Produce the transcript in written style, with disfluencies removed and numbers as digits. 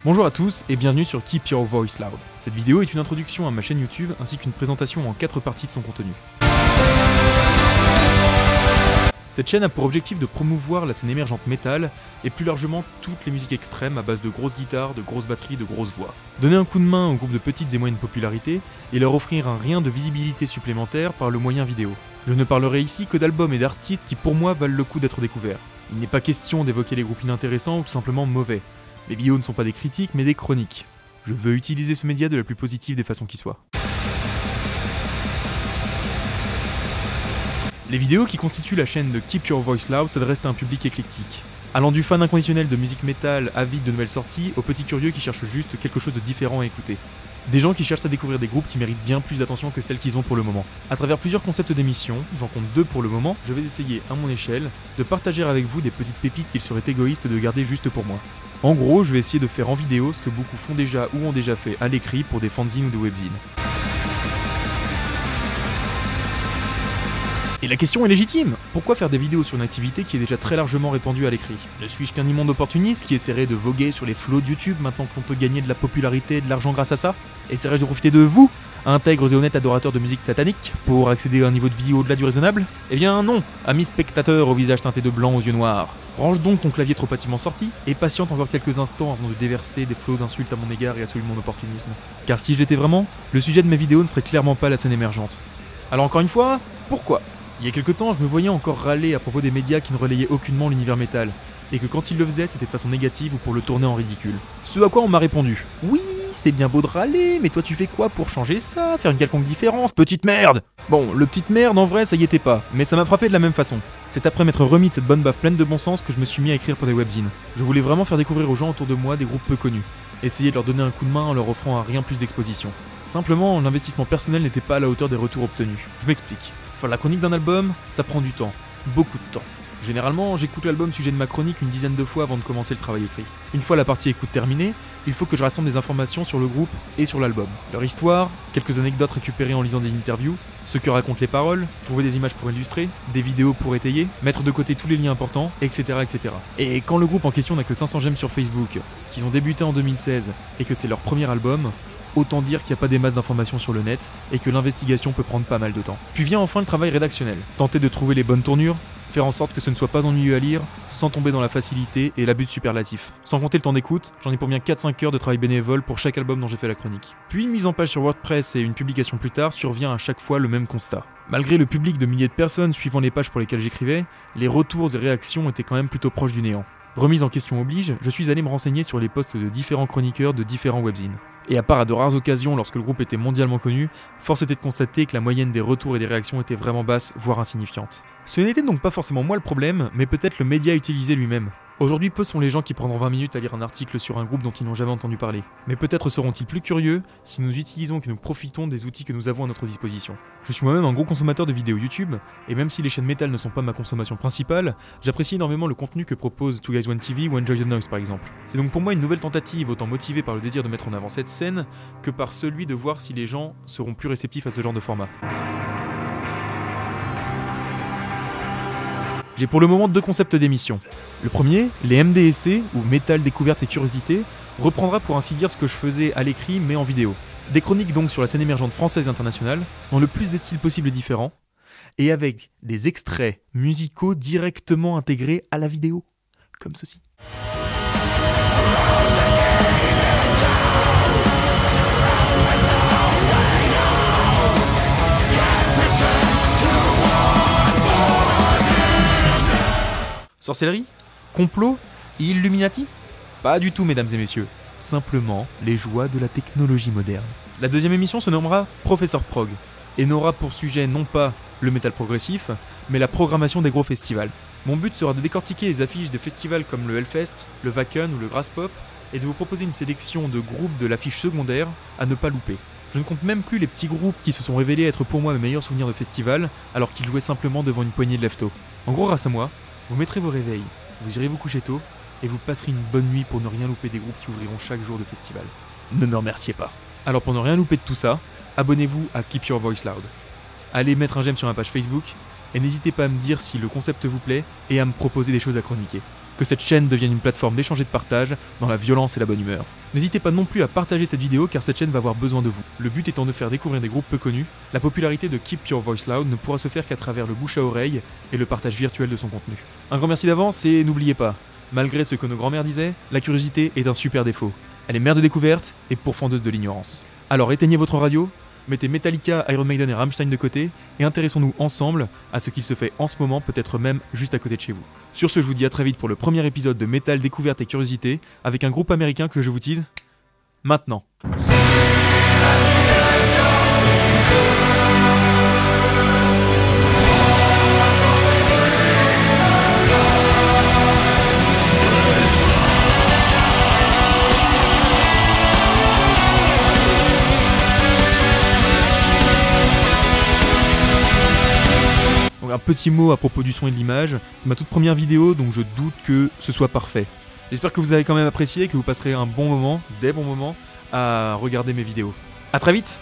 Bonjour à tous et bienvenue sur Keep Your Voice Loud. Cette vidéo est une introduction à ma chaîne YouTube ainsi qu'une présentation en 4 parties de son contenu. Cette chaîne a pour objectif de promouvoir la scène émergente métal et plus largement toutes les musiques extrêmes à base de grosses guitares, de grosses batteries, de grosses voix. Donner un coup de main aux groupes de petites et moyennes popularités et leur offrir un rien de visibilité supplémentaire par le moyen vidéo. Je ne parlerai ici que d'albums et d'artistes qui pour moi valent le coup d'être découverts. Il n'est pas question d'évoquer les groupes inintéressants ou tout simplement mauvais. Les vidéos ne sont pas des critiques mais des chroniques. Je veux utiliser ce média de la plus positive des façons qui soient. Les vidéos qui constituent la chaîne de Keep Your Voice Loud s'adressent à un public éclectique. Allant du fan inconditionnel de musique métal avide de nouvelles sorties, aux petits curieux qui cherchent juste quelque chose de différent à écouter. Des gens qui cherchent à découvrir des groupes qui méritent bien plus d'attention que celles qu'ils ont pour le moment. À travers plusieurs concepts d'émissions, j'en compte 2 pour le moment, je vais essayer à mon échelle de partager avec vous des petites pépites qu'il serait égoïste de garder juste pour moi. En gros, je vais essayer de faire en vidéo ce que beaucoup font déjà ou ont déjà fait à l'écrit pour des fanzines ou des webzines. Et la question est légitime. Pourquoi faire des vidéos sur une activité qui est déjà très largement répandue à l'écrit? Ne suis-je qu'un immonde opportuniste qui essaierait de voguer sur les flots de YouTube maintenant qu'on peut gagner de la popularité et de l'argent grâce à ça? Essaierais-je de profiter de vous, intègres et honnêtes adorateurs de musique satanique, pour accéder à un niveau de vie au-delà du raisonnable? Eh bien non, amis spectateurs au visage teinté de blanc aux yeux noirs. Range donc ton clavier trop hâtivement sorti, et patiente encore quelques instants avant de déverser des flots d'insultes à mon égard et à celui de mon opportunisme. Car si je l'étais vraiment, le sujet de mes vidéos ne serait clairement pas la scène émergente. Alors encore une fois, pourquoi? Il y a quelques temps, je me voyais encore râler à propos des médias qui ne relayaient aucunement l'univers métal, et que quand ils le faisaient, c'était de façon négative ou pour le tourner en ridicule. Ce à quoi on m'a répondu: oui, c'est bien beau de râler, mais toi tu fais quoi pour changer ça, faire une quelconque différence, petite merde? Bon, le petite merde en vrai ça y était pas, mais ça m'a frappé de la même façon. C'est après m'être remis de cette bonne baffe pleine de bon sens que je me suis mis à écrire pour des webzines. Je voulais vraiment faire découvrir aux gens autour de moi des groupes peu connus, essayer de leur donner un coup de main en leur offrant un rien plus d'exposition. Simplement, l'investissement personnel n'était pas à la hauteur des retours obtenus. Je m'explique. Faire la chronique d'un album, ça prend du temps, beaucoup de temps. Généralement, j'écoute l'album sujet de ma chronique une dizaine de fois avant de commencer le travail écrit. Une fois la partie écoute terminée, il faut que je rassemble des informations sur le groupe et sur l'album. Leur histoire, quelques anecdotes récupérées en lisant des interviews, ce que racontent les paroles, trouver des images pour illustrer, des vidéos pour étayer, mettre de côté tous les liens importants, etc. etc. Et quand le groupe en question n'a que 500 j'aime sur Facebook, qu'ils ont débuté en 2016 et que c'est leur premier album, autant dire qu'il n'y a pas des masses d'informations sur le net et que l'investigation peut prendre pas mal de temps. Puis vient enfin le travail rédactionnel. Tenter de trouver les bonnes tournures, faire en sorte que ce ne soit pas ennuyeux à lire, sans tomber dans la facilité et l'abus de superlatif. Sans compter le temps d'écoute, j'en ai pour bien 4-5 heures de travail bénévole pour chaque album dont j'ai fait la chronique. Puis une mise en page sur WordPress et une publication plus tard, survient à chaque fois le même constat. Malgré le public de milliers de personnes suivant les pages pour lesquelles j'écrivais, les retours et réactions étaient quand même plutôt proches du néant. Remise en question oblige, je suis allé me renseigner sur les posts de différents chroniqueurs de différents webzines. Et à part à de rares occasions lorsque le groupe était mondialement connu, force était de constater que la moyenne des retours et des réactions était vraiment basse, voire insignifiante. Ce n'était donc pas forcément moi le problème, mais peut-être le média utilisé lui-même. Aujourd'hui, peu sont les gens qui prendront 20 minutes à lire un article sur un groupe dont ils n'ont jamais entendu parler. Mais peut-être seront-ils plus curieux si nous utilisons et que nous profitons des outils que nous avons à notre disposition. Je suis moi-même un gros consommateur de vidéos YouTube, et même si les chaînes métal ne sont pas ma consommation principale, j'apprécie énormément le contenu que propose Two Guys One TV ou Enjoy the Noise par exemple. C'est donc pour moi une nouvelle tentative, autant motivée par le désir de mettre en avant cette scène, que par celui de voir si les gens seront plus réceptifs à ce genre de format. J'ai pour le moment 2 concepts d'émission. Le premier, les MDSC, ou Métal Découverte et Curiosité, reprendra pour ainsi dire ce que je faisais à l'écrit mais en vidéo. Des chroniques donc sur la scène émergente française et internationale, dans le plus des styles possibles différents, et avec des extraits musicaux directement intégrés à la vidéo, comme ceci. Sorcellerie? Complot? Illuminati? Pas du tout, mesdames et messieurs. Simplement les joies de la technologie moderne. La deuxième émission se nommera Professeur Prog, et n'aura pour sujet non pas le métal progressif, mais la programmation des gros festivals. Mon but sera de décortiquer les affiches de festivals comme le Hellfest, le Wacken ou le Graspop, et de vous proposer une sélection de groupes de l'affiche secondaire à ne pas louper. Je ne compte même plus les petits groupes qui se sont révélés être pour moi mes meilleurs souvenirs de festival, alors qu'ils jouaient simplement devant une poignée de leftos. En gros, grâce à moi, vous mettrez vos réveils, vous irez vous coucher tôt, et vous passerez une bonne nuit pour ne rien louper des groupes qui ouvriront chaque jour de festival. Ne me remerciez pas. Alors pour ne rien louper de tout ça, abonnez-vous à Keep Your Voice Loud. Allez mettre un j'aime sur ma page Facebook, et n'hésitez pas à me dire si le concept vous plaît, et à me proposer des choses à chroniquer. que cette chaîne devienne une plateforme d'échange et de partage dans la violence et la bonne humeur. N'hésitez pas non plus à partager cette vidéo car cette chaîne va avoir besoin de vous. Le but étant de faire découvrir des groupes peu connus, la popularité de Keep Your Voice Loud ne pourra se faire qu'à travers le bouche à oreille et le partage virtuel de son contenu. Un grand merci d'avance et n'oubliez pas, malgré ce que nos grands-mères disaient, la curiosité est un super défaut. Elle est mère de découverte et pourfendeuse de l'ignorance. Alors éteignez votre radio, mettez Metallica, Iron Maiden et Rammstein de côté et intéressons-nous ensemble à ce qu'il se fait en ce moment, peut-être même juste à côté de chez vous. Sur ce, je vous dis à très vite pour le premier épisode de Métal, Découverte et Curiosité avec un groupe américain que je vous tease maintenant. Un petit mot à propos du son et de l'image, c'est ma toute première vidéo donc je doute que ce soit parfait. J'espère que vous avez quand même apprécié et que vous passerez un bon moment, des bons moments, à regarder mes vidéos. A très vite!